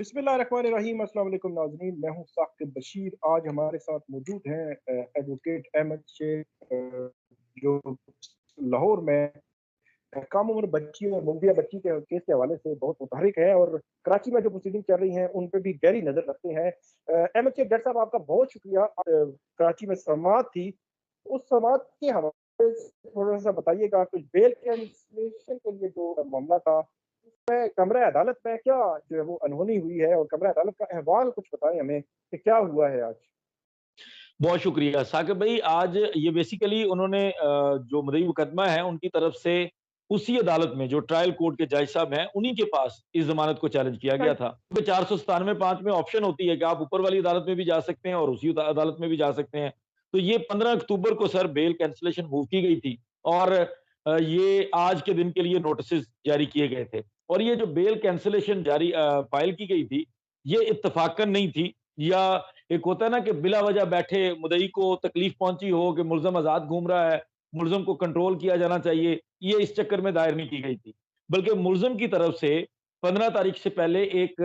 बिस्मिल्लाहिर्रहमानिर्रहीम। अस्सलाम वालेकुम नाज़रीन, मैं हूँ साकिब बशीर। आज हमारे साथ मौजूद हैं एडवोकेट अहमद शेख, जो लाहौर में कम उम्र बच्ची और मुंबिया बच्ची के केस के हवाले से बहुत मुतहरिक है और कराची में जो प्रोसीडिंग चल रही हैं उन पे भी गहरी नजर रखते हैं। अहमद शेख डॉक्टर साहब, आपका बहुत शुक्रिया। कराची में समाअत थी, उस समाअत के हवाले से थोड़ा सा बताइएगा। कुछ बेल कैंसिलेशन के लिए जो मामला था, में कमरा अदालत में क्या जो है वो अनहोनी हुई है, और कमरा अदालत का अहवाल कुछ बताएं हमें कि क्या हुआ है आज। बहुत शुक्रिया साकिब भाई। आज ये बेसिकली उन्होंने जो मुद्दई मुकदमा है उनकी तरफ से उसी अदालत में जो ट्रायल कोर्ट के जज साहब हैं उन्हीं के पास इस जमानत को चैलेंज किया गया था। 497(5) में ऑप्शन होती है कि आप ऊपर वाली अदालत में भी जा सकते हैं और उसी अदालत में भी जा सकते हैं। तो ये 15 अक्टूबर को सर बेल कैंसिलेशन मूव की गई थी और ये आज के दिन के लिए नोटिस जारी किए गए थे। और ये जो बेल कैंसिलेशन जारी फाइल की गई थी, ये इत्तफाकन नहीं थी, या एक होता है ना कि बिला वजह बैठे मुद्दई को तकलीफ पहुंची हो कि मुलजम आजाद घूम रहा है, मुलजम को कंट्रोल किया जाना चाहिए, ये इस चक्कर में दायर नहीं की गई थी। बल्कि मुलजम की तरफ से 15 तारीख से पहले एक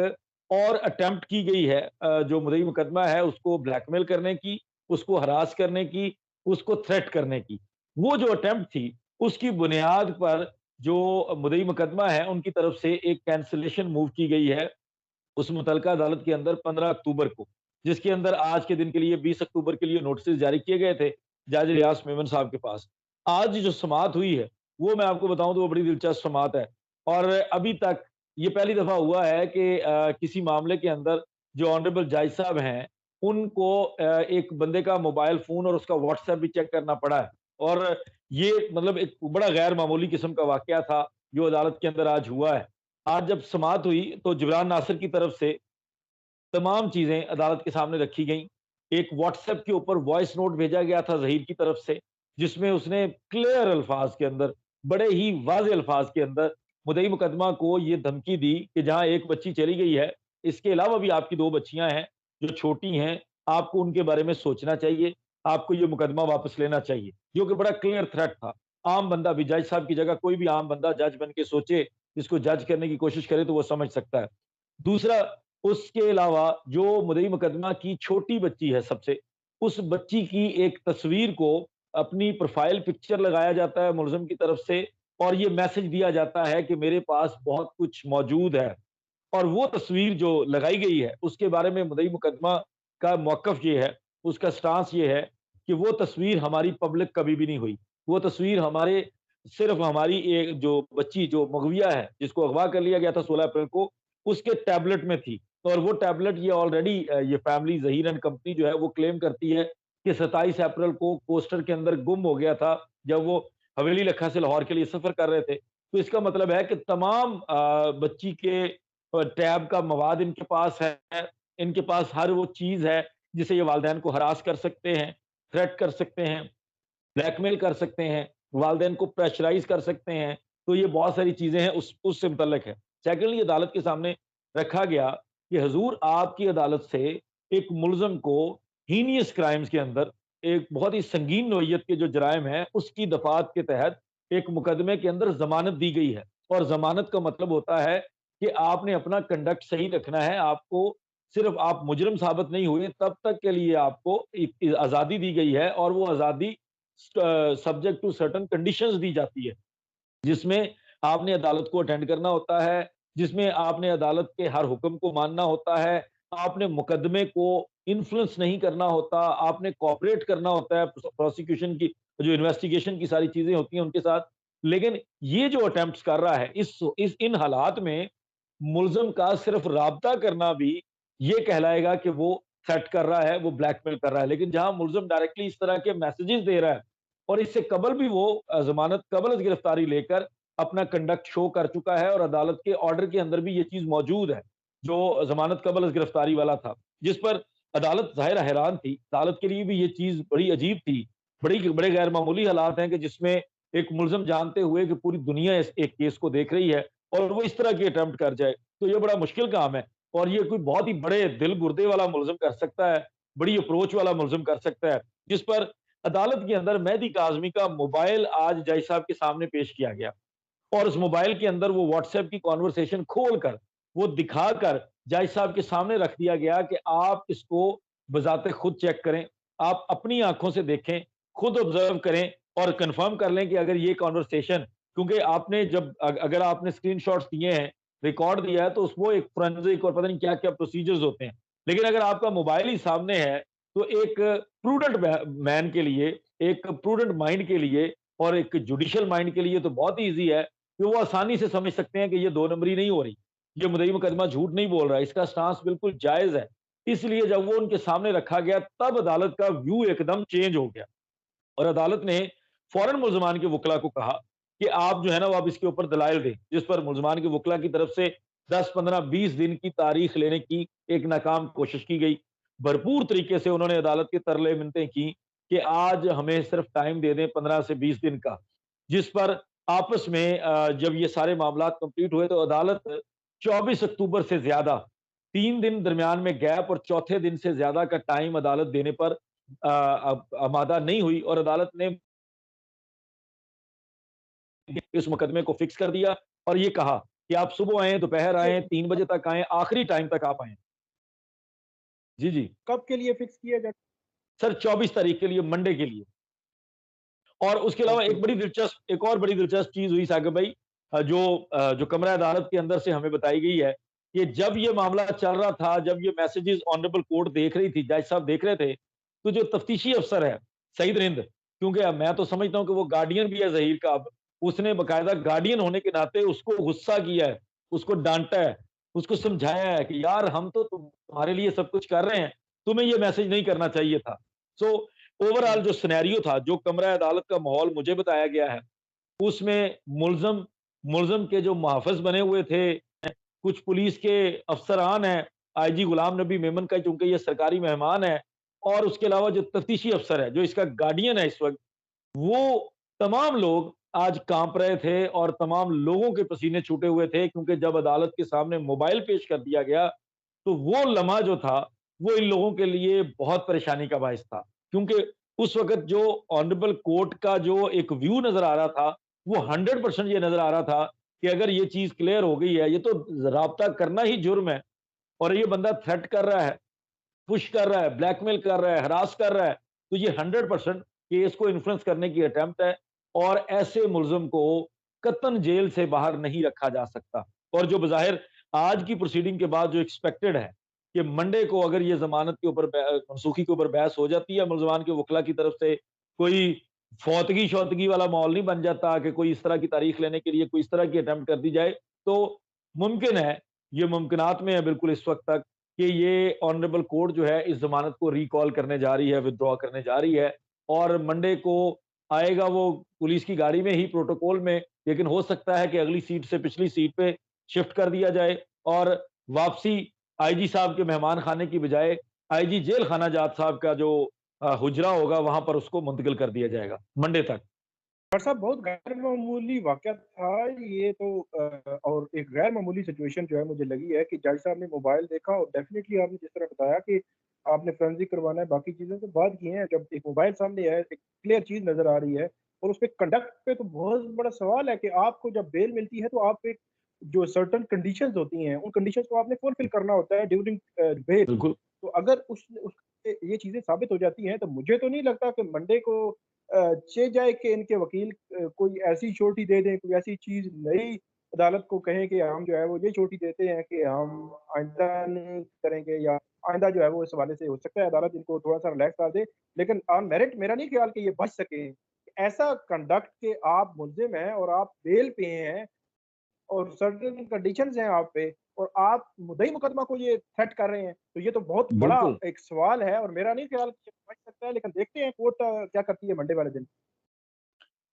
और अटेम्प्ट की गई है, जो मुद्दई मुकदमा है उसको ब्लैकमेल करने की, उसको हरास करने की, उसको थ्रेट करने की। वो जो अटेम्प्ट थी उसकी बुनियाद पर जो मुद्दई मुकदमा है उनकी तरफ से एक कैंसिलेशन मूव की गई है उस मुतलका अदालत के अंदर 15 अक्टूबर को, जिसके अंदर आज के दिन के लिए 20 अक्टूबर के लिए नोटिस जारी किए गए थे जज रियाज मेमन साहब के पास। आज जो समाअत हुई है वो मैं आपको बताऊं तो वो बड़ी दिलचस्प समाअत है। और अभी तक ये पहली दफा हुआ है कि किसी मामले के अंदर जो ऑनरेबल जज साहब हैं उनको एक बंदे का मोबाइल फोन और उसका व्हाट्सएप भी चेक करना पड़ा है। और ये मतलब एक बड़ा गैर मामूली किस्म का वाकया था जो अदालत के अंदर आज हुआ है। आज जब समाअत हुई तो जिब्रान नासिर की तरफ से तमाम चीजें अदालत के सामने रखी गईं। एक व्हाट्सएप के ऊपर वॉइस नोट भेजा गया था ज़हीर की तरफ से, जिसमें उसने क्लियर अल्फाज के अंदर, बड़े ही वाज़ेह अल्फाज के अंदर मुद्दई मुकदमा को ये धमकी दी कि जहां एक बच्ची चली गई है, इसके अलावा भी आपकी 2 बच्चियां हैं जो छोटी हैं, आपको उनके बारे में सोचना चाहिए, आपको ये मुकदमा वापस लेना चाहिए। जो कि बड़ा क्लियर थ्रेट था। आम बंदा भी, जज साहब की जगह कोई भी आम बंदा जज बन के सोचे, इसको जज करने की कोशिश करे तो वो समझ सकता है। दूसरा, उसके अलावा जो मुद्दई मुकदमा की छोटी बच्ची है सबसे, उस बच्ची की एक तस्वीर को अपनी प्रोफाइल पिक्चर लगाया जाता है मुलज़िम की तरफ से, और ये मैसेज दिया जाता है कि मेरे पास बहुत कुछ मौजूद है। और वो तस्वीर जो लगाई गई है उसके बारे में मुद्दई मुकदमा का मौक़िफ़ ये है, उसका स्टांस ये है कि वो तस्वीर हमारी पब्लिक कभी भी नहीं हुई। वो तस्वीर हमारे सिर्फ़ हमारी एक जो बच्ची जो मग़विया है, जिसको अगवा कर लिया गया था 16 अप्रैल को, उसके टैबलेट में थी। और वो टैबलेट ये ऑलरेडी ये फैमिली ज़हीर एंड कंपनी जो है वो क्लेम करती है कि 27 अप्रैल को कोस्टर के अंदर गुम हो गया था, जब वो हवेली लखा से लाहौर के लिए सफ़र कर रहे थे। तो इसका मतलब है कि तमाम बच्ची के टैब का मवाद इनके पास है, इनके पास हर वो चीज़ है जिससे ये वालिदैन को हरास कर सकते हैं, थ्रेट कर सकते हैं, ब्लैकमेल कर सकते हैं, वालिदैन को प्रेशराइज़ कर सकते हैं। तो ये बहुत सारी चीज़ें हैं उससे मुतल्लिक है। सेकंडली अदालत के सामने रखा गया कि हुज़ूर आपकी अदालत से एक मुल्ज़म को हीनियस क्राइम्स के अंदर एक बहुत ही संगीन नौइयत के जो जराइम हैं उसकी दफ़ात के तहत एक मुकदमे के अंदर ज़मानत दी गई है। और ज़मानत का मतलब होता है कि आपने अपना कंडक्ट सही रखना है, आपको सिर्फ़ आप मुजरिम साबित नहीं हुए तब तक के लिए आपको एक आज़ादी दी गई है, और वो आज़ादी सब्जेक्ट टू सर्टेन कंडीशंस दी जाती है, जिसमें आपने अदालत को अटेंड करना होता है, जिसमें आपने अदालत के हर हुक्म को मानना होता है, आपने मुकदमे को इन्फ्लुएंस नहीं करना होता, आपने कोऑपरेट करना होता है प्रोसिक्यूशन की जो इन्वेस्टिगेशन की सारी चीज़ें होती हैं उनके साथ। लेकिन ये जो अटेम्प्ट्स कर रहा है इस इन हालात में मुल्ज़िम का सिर्फ़ राब्ता करना भी ये कहलाएगा कि वो थ्रेट कर रहा है, वो ब्लैकमेल कर रहा है। लेकिन जहाँ मुल्ज़िम डायरेक्टली इस तरह के मैसेजेस दे रहा है, और इससे कबल भी वो ज़मानत कबल गिरफ्तारी लेकर अपना कंडक्ट शो कर चुका है, और अदालत के ऑर्डर के अंदर भी ये चीज़ मौजूद है, जो ज़मानत कबल गिरफ्तारी वाला था, जिस पर अदालत ज़ाहिर हैरान थी। अदालत के लिए भी ये चीज़ बड़ी अजीब थी। बड़े गैर मामूली हालात हैं कि जिसमें एक मुल्ज़िम जानते हुए कि पूरी दुनिया इस एक केस को देख रही है और वो इस तरह की अटेम्प्ट कर जाए, तो ये बड़ा मुश्किल काम है। और ये कोई बहुत ही बड़े दिल गुर्दे वाला मुल्ज़िम कर सकता है, बड़ी अप्रोच वाला मुल्ज़िम कर सकता है, जिस पर अदालत के अंदर मेहदी काज़मी का मोबाइल आज जज साहब के सामने पेश किया गया। और उस मोबाइल के अंदर वो व्हाट्सएप की कॉन्वर्सेशन खोलकर, वो दिखाकर जज साहब के सामने रख दिया गया कि आप इसको बजाते खुद चेक करें, आप अपनी आंखों से देखें, खुद ऑब्जर्व करें और कंफर्म कर लें कि अगर ये कॉन्वर्सेशन, क्योंकि आपने जब अगर आपने स्क्रीनशॉट्स दिए हैं, रिकॉर्ड दिया है, तो वो एक फोरेंसिक और पता नहीं क्या-क्या प्रोसीजर्स होते हैं। लेकिन अगर आपका मोबाइल ही सामने है, तो एक प्रूडेंट मैन के लिए, एक प्रूडेंट माइंड के लिए और एक जुडिशियल माइंड के लिए तो बहुत ईज़ी है कि वो आसानी से समझ सकते हैं कि ये 2 नंबरी नहीं हो रही। ये मुद्दई मुकदमा झूठ नहीं बोल रहा है, इसका स्टांस बिल्कुल जायज़ है। इसलिए जब वो उनके सामने रखा गया, तब अदालत का व्यू एकदम चेंज हो गया और अदालत ने फौरन मुल्ज़मान के वकील को कहा कि आप जो है ना, वो आप इसके ऊपर दलाइल दें, जिस पर मुल्ज़मान के वकील की तरफ से 10, 15, 20 दिन की तारीख लेने की एक नाकाम कोशिश की गई। भरपूर तरीके से उन्होंने अदालत के तरले-मिन्नतें की कि आज हमें सिर्फ टाइम दे दें 15 से 20 दिन का, जिस पर आपस में जब ये सारे मामलात कंप्लीट हुए तो अदालत 24 अक्टूबर से ज़्यादा 3 दिन दरमियान में गैप और चौथे दिन से ज़्यादा का टाइम अदालत देने पर आमादा नहीं हुई और अदालत ने इस मुकदमे को फिक्स कर दिया और ये कहा कि आप सुबह आएँ, दोपहर से आएँ, 3 बजे तक आएँ, आखिरी टाइम तक आप आएँ। जी, जी। कब के लिए फिक्स किया जाए? सर 24 तारीख के लिए, मंडे के लिए। और उसके अलावा ओके। एक और बड़ी दिलचस्प चीज़ हुई साकिब भाई, जो कमरा अदालत के अंदर से हमें बताई गई है कि जब ये मामला चल रहा था, जब ये मैसेजेस ऑनरेबल कोर्ट देख रही थी, जज साहब देख रहे थे, तो जो तफ्तीशी अफसर है, सईद रिंद, क्योंकि अब मैं तो समझता हूँ कि वो गार्डियन भी है ज़हीर का अब, उसने बाकायदा गार्डियन होने के नाते उसको गुस्सा किया है, उसको डाँटा है, उसको समझाया है कि यार हम तो तुम्हारे लिए सब कुछ कर रहे हैं, तुम्हें ये मैसेज नहीं करना चाहिए था। सो ओवरऑल हुँ, जो सिनेरियो था, जो कमरा अदालत का माहौल मुझे बताया गया है, उसमें मुल्ज़िम मुल्ज़िम के जो मुहाफ़िज़ बने हुए थे, कुछ पुलिस के अफ़सरान हैं, आईजी गुलाम नबी मेमन का चूँकि ये सरकारी मेहमान है और उसके अलावा जो तफ्तीशी अफ़सर है, जो इसका गार्डियन है इस वक़्त, वो तमाम लोग आज काँप रहे थे और तमाम लोगों के पसीने छूटे हुए थे क्योंकि जब अदालत के सामने मोबाइल पेश कर दिया गया, तो वो लम्हा जो था, वो इन लोगों के लिए बहुत परेशानी का बाइस था। क्योंकि उस वक़्त जो ऑनरेबल कोर्ट का जो एक व्यू नज़र आ रहा था, वो 100% ये नज़र आ रहा था कि अगर ये चीज़ क्लियर हो गई है, ये तो राब्ता करना ही जुर्म है और ये बंदा थ्रेट कर रहा है, पुश कर रहा है, ब्लैकमेल कर रहा है, हरास कर रहा है, तो ये 100% केस को इन्फ्लुएंस करने की अटेम्प्ट है और ऐसे मुल्ज़िम को कतई जेल से बाहर नहीं रखा जा सकता। और जो बज़ाहिर आज की प्रोसीडिंग के बाद जो एक्सपेक्टेड है कि मंडे को अगर ये ज़मानत के ऊपर मनसूखी के ऊपर बहस हो जाती है, मुल्ज़मान के वकील की तरफ से कोई फौतगी-शौतगी वाला माहौल नहीं बन जाता कि कोई इस तरह की तारीख लेने के लिए कोई इस तरह की अटेम्प्ट कर दी जाए, तो मुमकिन है, ये मुमकिनात में है बिल्कुल इस वक़्त तक कि ये ऑनरेबल कोर्ट जो है इस ज़मानत को रिकॉल करने जा रही है, विथड्रॉ करने जा रही है और मंडे को आएगा वो पुलिस की गाड़ी में ही प्रोटोकॉल में, लेकिन हो सकता है कि अगली सीट से पिछली सीट पे शिफ्ट कर दिया जाए और वापसी आईजी साहब के मेहमान खाने की बजाय आईजी जेल खाना जात साहब का जो हुजरा होगा वहाँ पर उसको मुंतकिल कर दिया जाएगा, मंडे तक। डॉक्टर साहब बहुत गैर मामूली वाक़या था ये तो और एक गैर मामूली सिचुएशन जो है मुझे लगी है कि जज साहब ने मोबाइल देखा और डेफ़िनिटली आपने जिस तरह बताया कि आपने फोरेंसिक करवाना है, बाकी चीज़ें तो बाद की हैं। जब एक मोबाइल सामने है, एक क्लियर चीज़ नज़र आ रही है और उसपे कंडक्ट पे तो बहुत बड़ा सवाल है कि आपको जब बेल मिलती है तो आप एक जो सर्टेन कंडीशंस होती हैं, उन कंडीशंस को आपने फुलफ़िल करना होता है ड्यूरिंग बेल। बिल्कुल, तो अगर उस ये चीज़ें साबित हो जाती हैं, तो मुझे तो नहीं लगता कि मंडे को चे जाए कि इनके वकील कोई ऐसी श्योरिटी दे दें, कोई ऐसी चीज़ नई अदालत को कहें कि हम जो है वो ये श्योरिटी देते हैं कि हम आइंदा नहीं करेंगे या आइंदा जो है वो इस हवाले से हो सकता है अदालत इनको थोड़ा-सा रिलैक्स कर दे। लेकिन ऑन मेरिट मेरा नहीं ख्याल कि ये बच सकें। ऐसा कंडक्ट कि आप मुल्ज़िम हैं और आप बेल पे हैं और सर्टेन कंडीशंस हैं आप पे और आप मुद्दई मुकदमा को ये थ्रेट कर रहे हैं, तो ये तो बहुत बड़ा बिल्कुल। एक सवाल है और मेरा नहीं ख्याल कि ये बच सकता है, लेकिन देखते हैं कोर्ट क्या करती है मंडे वाले दिन।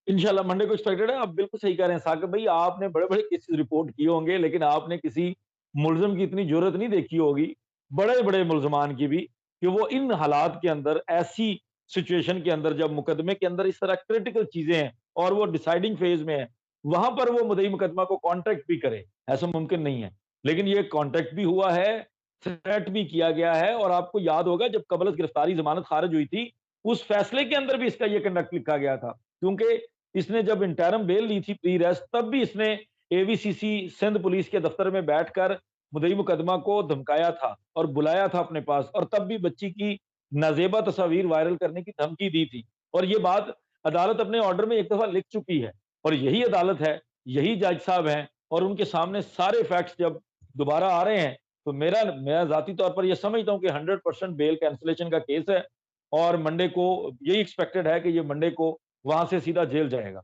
इंशाल्लाह मंडे को एक्सपेक्टेड है। आप बिल्कुल सही कह रहे हैं साकिब भाई, आपने बड़े-बड़े केसेज़ रिपोर्ट किए होंगे, लेकिन आपने किसी मुल्ज़िम की इतनी ज़ुर्रत नहीं देखी होगी, बड़े-बड़े मुल्ज़मान की भी, कि वो इन हालात के अंदर, ऐसी सिचुएशन के अंदर, जब मुकदमे के अंदर इस तरह क्रिटिकल चीज़ें हैं और वो डिसाइडिंग फ़ेज़ में है, वहाँ पर वो मुद्दई मुकदमा को कॉन्टैक्ट भी करे, ऐसा मुमकिन नहीं है। लेकिन ये कॉन्टैक्ट भी हुआ है, थ्रेट भी किया गया है और आपको याद होगा जब कबल गिरफ्तारी ज़मानत ख़ारिज हुई थी, उस फैसले के अंदर भी इसका ये कंडक्ट लिखा गया था। क्योंकि इसने जब इंटरिम बेल ली थी प्री अरेस्ट, तब भी इसने एवीसीसी सिंध पुलिस के दफ्तर में बैठकर मुद्दई मुकदमा को धमकाया था और बुलाया था अपने पास और तब भी बच्ची की नाजेबा तस्वीर वायरल करने की धमकी दी थी। और ये बात अदालत अपने ऑर्डर में एक दफ़ा लिख चुकी है और यही अदालत है, यही जज साहब हैं और उनके सामने सारे फैक्ट्स जब दोबारा आ रहे हैं, तो मैं ज़ाती तौर पर ये समझता हूँ कि 100% बेल कैंसलेशन का केस है और मंडे को यही एक्सपेक्टेड है कि ये मंडे को वहाँ से सीधा जेल जाएगा।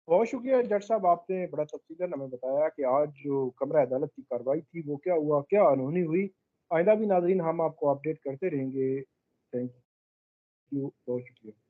बहुत शुक्रिया जज साहब, आपने बड़ा तफसीलन हमें बताया कि आज जो कमरा अदालत की कार्रवाई थी वो क्या हुआ, क्या अनहोनी हुई। आइंदा भी नाज़रीन हम आपको अपडेट करते रहेंगे। थैंक यू, बहुत शुक्रिया।